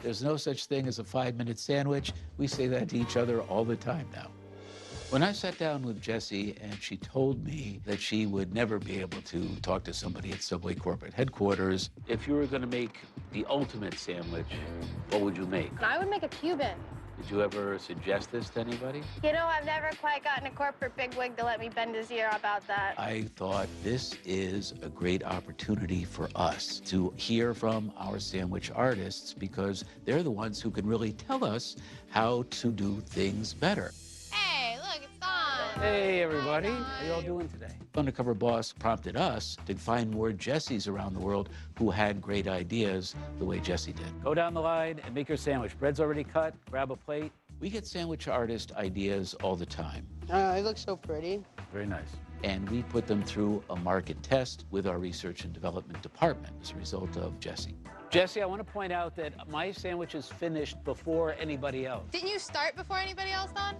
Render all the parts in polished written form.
There's no such thing as a 5-minute sandwich. We say that to each other all the time now. When I sat down with Jessie and she told me that she would never be able to talk to somebody at Subway corporate headquarters, if you were going to make the ultimate sandwich, what would you make? I would make a Cuban. Did you ever suggest this to anybody? You know, I've never quite gotten a corporate bigwig to let me bend his ear about that. I thought this is a great opportunity for us to hear from our sandwich artists because they're the ones who can really tell us how to do things better. Hey, look, it's on. Hey, everybody. How you all doing today? Undercover Boss prompted us to find more Jessies around the world who had great ideas the way Jessie did. Go down the line and make your sandwich. Bread's already cut. Grab a plate. We get sandwich artist ideas all the time. It looks so pretty. Very nice. And we put them through a market test with our research and development department as a result of Jessie. Jessie, I want to point out that my sandwich is finished before anybody else. Didn't you start before anybody else, Don?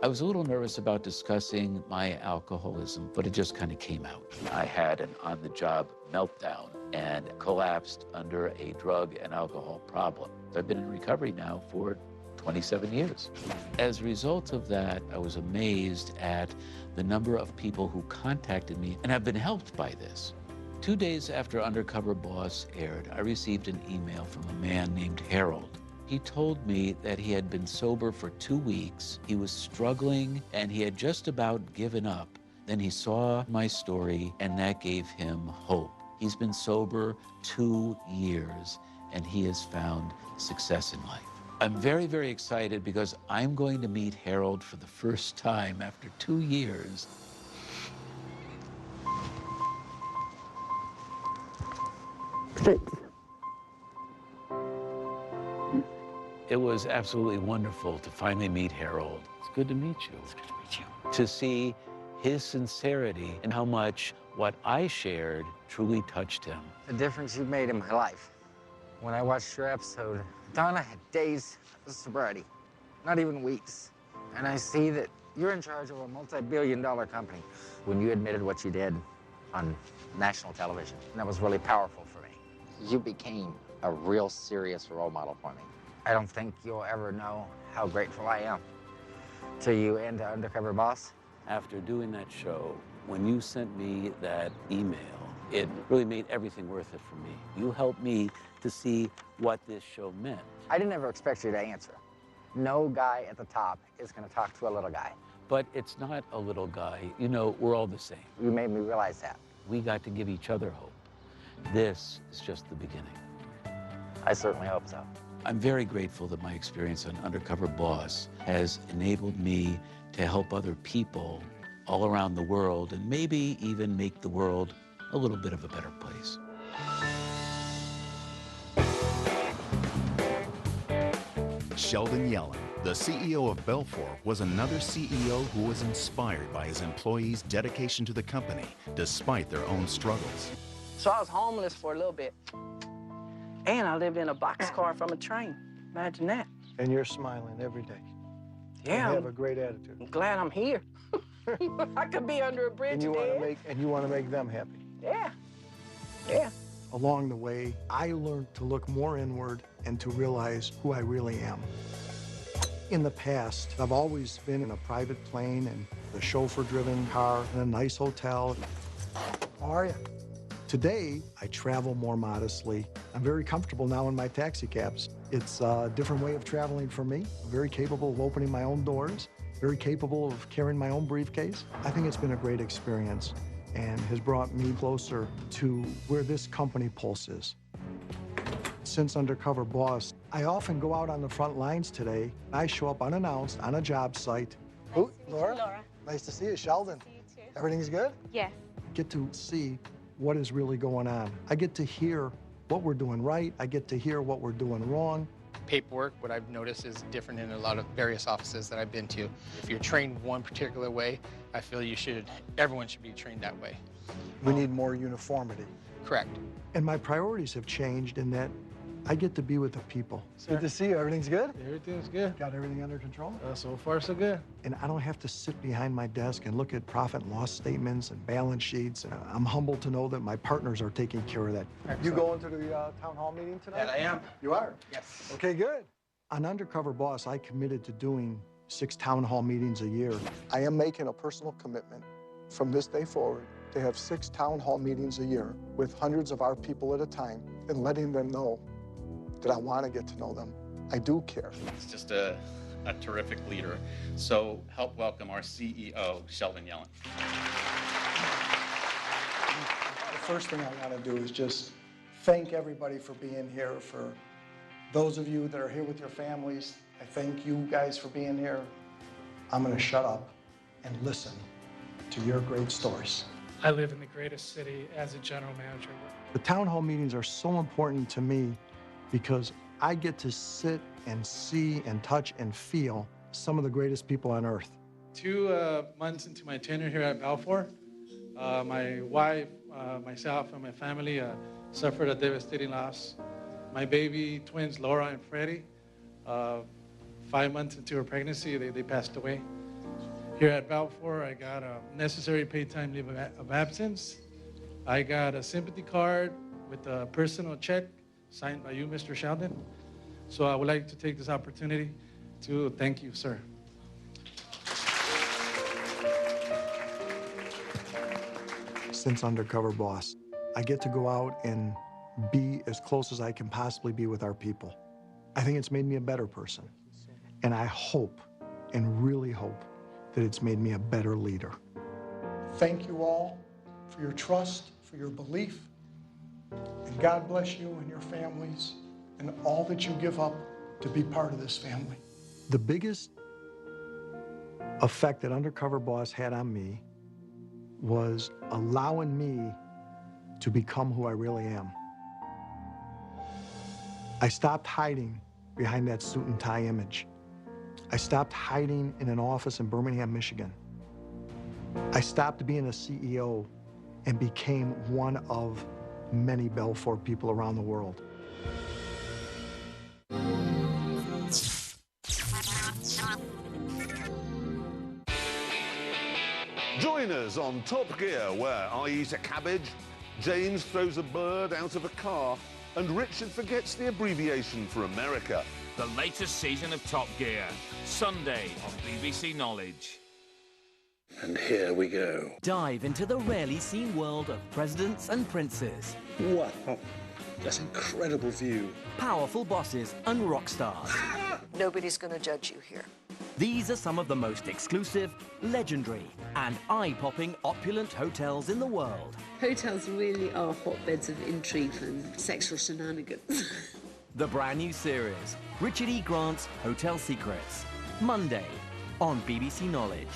I was a little nervous about discussing my alcoholism, but it just kind of came out. I had an on-the-job meltdown and collapsed under a drug and alcohol problem. I've been in recovery now for 27 years. As a result of that, I was amazed at the number of people who contacted me and have been helped by this. 2 days after Undercover Boss aired, I received an email from a man named Harold. He told me that he had been sober for 2 weeks, he was struggling, and he had just about given up. Then he saw my story, and that gave him hope. He's been sober 2 years, and he has found success in life. I'm very, very excited because I'm going to meet Harold for the first time after 2 years. It was absolutely wonderful to finally meet Harold. It's good to meet you. It's good to meet you. To see his sincerity and how much what I shared truly touched him. The difference you've made in my life. When I watched your episode, Donna had days of sobriety, not even weeks. And I see that you're in charge of a multi-billion-dollar company. When you admitted what you did on national television, and that was really powerful for me. You became a real serious role model for me. I don't think you'll ever know how grateful I am to you and to Undercover Boss. After doing that show, when you sent me that email, it really made everything worth it for me. You helped me to see what this show meant. I didn't ever expect you to answer. No guy at the top is going to talk to a little guy. But it's not a little guy. You know, we're all the same. You made me realize that. We got to give each other hope. This is just the beginning. I certainly hope so. I'm very grateful that my experience on Undercover Boss has enabled me to help other people all around the world and maybe even make the world a little bit of a better place. Sheldon Yellen, the CEO of Belfour, was another CEO who was inspired by his employees' dedication to the company, despite their own struggles. So I was homeless for a little bit. And I lived in a boxcar from a train. Imagine that. And you're smiling every day. Yeah. You have a great attitude. I'm glad I'm here. I could be under a bridge And you want to make them happy. Yeah. Yeah. Along the way, I learned to look more inward and to realize who I really am. In the past, I've always been in a private plane and a chauffeur-driven car in a nice hotel. How are you? Today, I travel more modestly. I'm very comfortable now in my taxi cabs. It's a different way of traveling for me. I'm very capable of opening my own doors, very capable of carrying my own briefcase. I think it's been a great experience and has brought me closer to where this company pulses. Since Undercover Boss, I often go out on the front lines today. I show up unannounced on a job site. Who? Laura? Laura. Nice to see you, Sheldon. You too. Everything's good? Yes. Get to see what is really going on. I get to hear what we're doing right. I get to hear what we're doing wrong. Paperwork, what I've noticed, is different in a lot of various offices that I've been to. If you're trained one particular way, I feel everyone should be trained that way. We need more uniformity. Correct. And my priorities have changed in that I get to be with the people. Good to see you. Everything's good? Everything's good. Got everything under control? So far, so good. And I don't have to sit behind my desk and look at profit and loss statements and balance sheets. I'm humbled to know that my partners are taking care of that. You going to the town hall meeting tonight? That I am. You are? Yes. Okay, good. On Undercover Boss, I committed to doing 6 town hall meetings a year. I am making a personal commitment from this day forward to have 6 town hall meetings a year with hundreds of our people at a time and letting them know that I want to get to know them. I do care. He's just a terrific leader. So help welcome our CEO, Sheldon Yellen. The first thing I want to do is just thank everybody for being here. For those of you that are here with your families, I thank you guys for being here. I'm going to shut up and listen to your great stories. I live in the greatest city as a general manager. The town hall meetings are so important to me because I get to sit and see and touch and feel some of the greatest people on earth. 2 months into my tenure here at Balfour, my wife, myself, and my family suffered a devastating loss. My baby twins, Laura and Freddie, 5 months into her pregnancy, they passed away. Here at Balfour, I got a necessary paid time leave of absence. I got a sympathy card with a personal check signed by you, Mr. Sheldon. So I would like to take this opportunity to thank you, sir. Since Undercover Boss, I get to go out and be as close as I can possibly be with our people. I think it's made me a better person. And I hope, and really hope, that it's made me a better leader. Thank you all for your trust, for your belief, and God bless you and your families and all that you give up to be part of this family. The biggest effect that Undercover Boss had on me was allowing me to become who I really am. I stopped hiding behind that suit and tie image. I stopped hiding in an office in Birmingham, Michigan. I stopped being a CEO and became one of many Balfour people around the world. Join us on Top Gear, where I eat a cabbage, James throws a bird out of a car, and Richard forgets the abbreviation for America. The latest season of Top Gear, Sunday on BBC Knowledge. And here we go. Dive into the rarely seen world of presidents and princes. Wow, that's an incredible view. Powerful bosses and rock stars. Nobody's going to judge you here. These are some of the most exclusive, legendary, and eye-popping opulent hotels in the world. Hotels really are hotbeds of intrigue and sexual shenanigans. The brand new series, Richard E. Grant's Hotel Secrets, Monday on BBC Knowledge.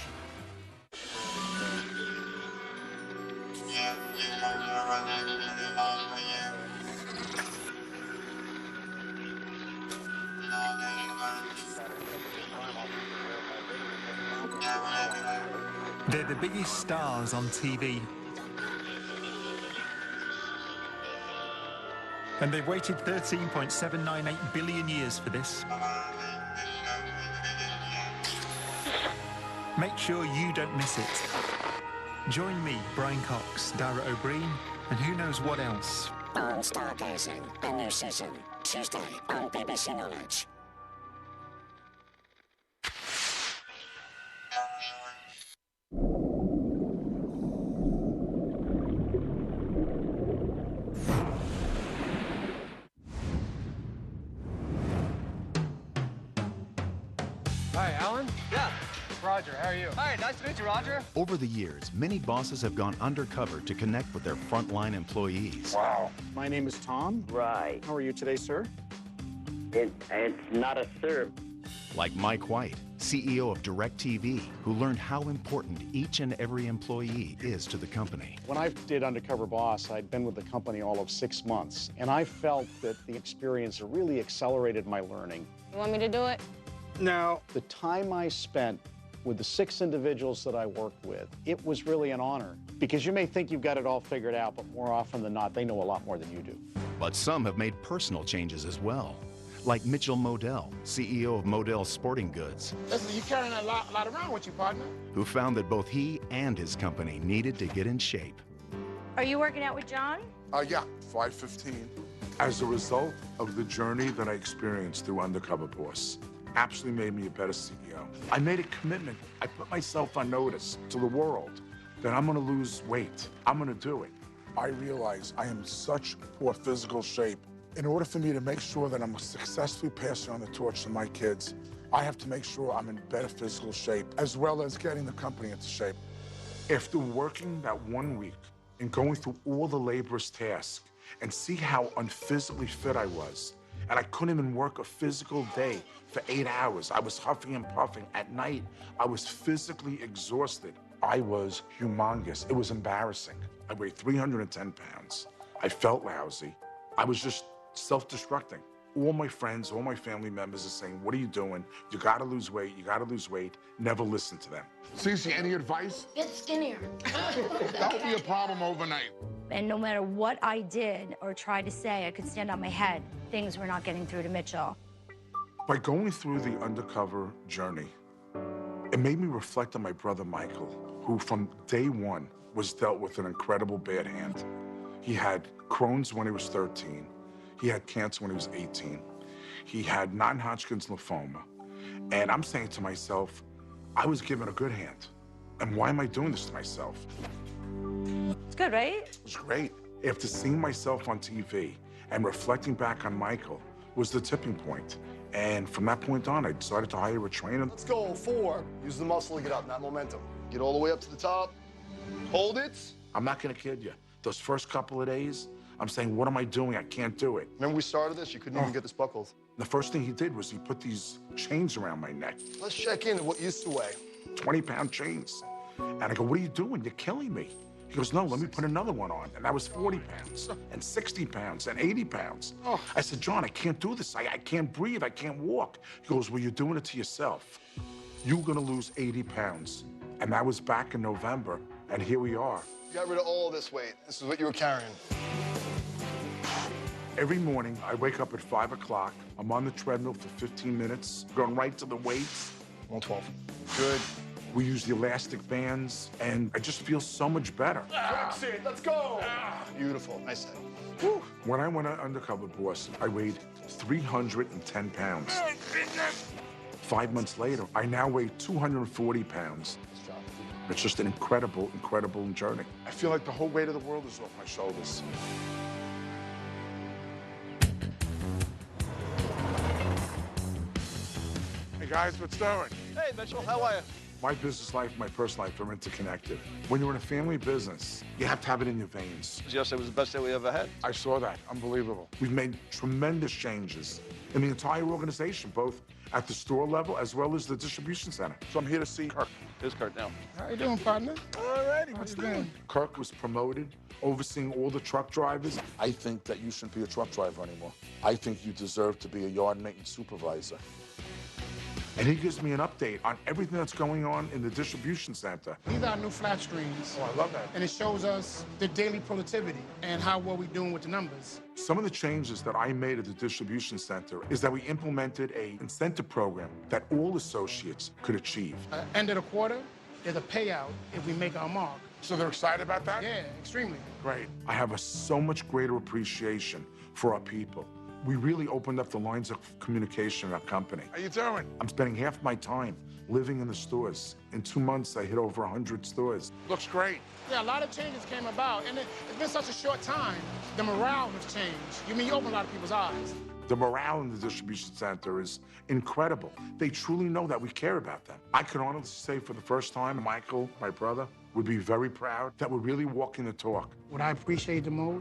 They're the biggest stars on TV. And they've waited 13.798 billion years for this. Make sure you don't miss it. Join me, Brian Cox, Dara O'Brien, and who knows what else. On Stargazing, a new season, Tuesday on BBC Knowledge. Hi, Alan? Yeah. Roger, how are you? Hi, nice to meet you, Roger. Over the years, many bosses have gone undercover to connect with their frontline employees. Wow. My name is Tom. Right. How are you today, sir? It's not a sir. Like Mike White, CEO of DirecTV, who learned how important each and every employee is to the company. When I did Undercover Boss, I'd been with the company all of 6 months, and I felt that the experience really accelerated my learning. You want me to do it? No. The time I spent with the 6 individuals that I worked with, it was really an honor Because you may think you've got it all figured out, but more often than not, they know a lot more than you do. But some have made personal changes as well, like Mitchell Modell, CEO of Modell Sporting Goods, Listen, you're carrying a lot around with you, partner. who found that both he and his company needed to get in shape. Are you working out with John? Yeah, 5:15. As a result of the journey that I experienced through Undercover Boss, absolutely made me a better CEO. I made a commitment. I put myself on notice to the world that I'm gonna lose weight. I'm gonna do it. I realize I am in such poor physical shape. In order for me to make sure that I'm successfully passing on the torch to my kids, I have to make sure I'm in better physical shape, as well as getting the company into shape. After working that 1 week and going through all the laborious tasks and see how unphysically fit I was, and I couldn't even work a physical day for 8 hours. I was huffing and puffing. At night, I was physically exhausted. I was humongous. It was embarrassing. I weighed 310 pounds. I felt lousy. I was just self-destructing. All my friends, all my family members are saying, what are you doing? You gotta lose weight, you gotta lose weight. Never listen to them. Cece, any advice? Get skinnier. That would be a problem overnight. And no matter what I did or tried to say, I could stand on my head. Things were not getting through to Mitchell. By going through the undercover journey, it made me reflect on my brother Michael, who from day one was dealt with an incredible bad hand. He had Crohn's when he was 13. He had cancer when he was 18. He had non-Hodgkin's lymphoma. And I'm saying to myself, I was given a good hand. And why am I doing this to myself? It's good, right? It was great. After seeing myself on TV and reflecting back on Michael was the tipping point. And from that point on, I decided to hire a trainer. Let's go, 4. Use the muscle to get up, not momentum. Get all the way up to the top. Hold it. I'm not gonna kid you. Those first couple of days, I'm saying, what am I doing? I can't do it. Remember we started this? You couldn't even get this buckled. The first thing he did was he put these chains around my neck. Let's check in what used to weigh. 20-pound chains. And I go, what are you doing? You're killing me. He goes, no, let me put another one on. And that was 40 pounds, and 60 pounds, and 80 pounds. I said, John, I can't do this. I can't breathe. I can't walk. He goes, well, you're doing it to yourself. You're gonna lose 80 pounds. And that was back in November, and here we are. You got rid of all this weight. This is what you were carrying. Every morning, I wake up at 5 o'clock. I'm on the treadmill for 15 minutes, going right to the weights. 112. Good. We use the elastic bands, and I just feel so much better. Flex it, let's go. Beautiful, nice set. Whew. When I went on Undercover Boss, I weighed 310 pounds. 5 months later, I now weigh 240 pounds. It's just an incredible, incredible journey. I feel like the whole weight of the world is off my shoulders. Hey guys, what's doing? Hey, Mitchell, how are you? My business life, my personal life are interconnected. When you're in a family business, you have to have it in your veins. Yesterday was the best day we ever had. I saw that. Unbelievable. We've made tremendous changes in the entire organization, both at the store level as well as the distribution center. So I'm here to see Kirk. Here's Kurt now. How you doing, partner? All righty, what you doing? Kirk was promoted, overseeing all the truck drivers. I think that you shouldn't be a truck driver anymore. I think you deserve to be a yard maintenance supervisor. And he gives me an update on everything that's going on in the distribution center. These are new flat screens. Oh, I love that. And it shows us the daily productivity and how well we're doing with the numbers. Some of the changes that I made at the distribution center is that we implemented an incentive program that all associates could achieve. End of the quarter, there's a payout if we make our mark. So they're excited about that? Yeah, extremely. Great. I have a so much greater appreciation for our people. We really opened up the lines of communication in our company. How you doing? I'm spending half my time living in the stores. In 2 months, I hit over 100 stores. Looks great. Yeah, a lot of changes came about, and it's been such a short time. The morale has changed. You open a lot of people's eyes. The morale in the distribution center is incredible. They truly know that we care about them. I can honestly say for the first time, Michael, my brother, would be very proud that we're really walking the talk. What I appreciate the most